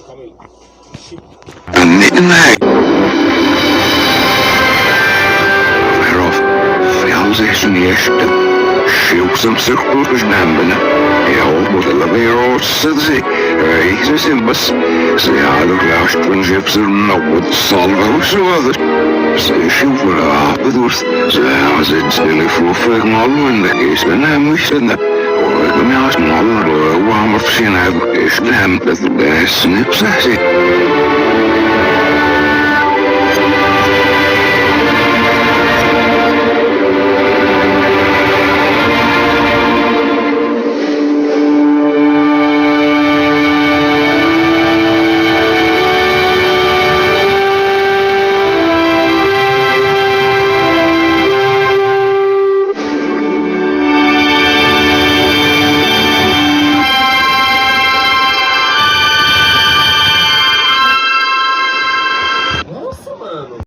calma aí. Ixi. Nee. Whereof fails is een eerste. Schilks hem zich door de snembenen. Ja, moet de weer zitten. Jezus in bus. Ze hadden klaar springips er nog wat salvo zouden. Ze schilderen afbedoeld. Ze hebben zitten stil voor vegen allen de geesten en moesten. Ik ben juist mal warm of zien hebben. Is hem dat de snips zit. Nossa, mano.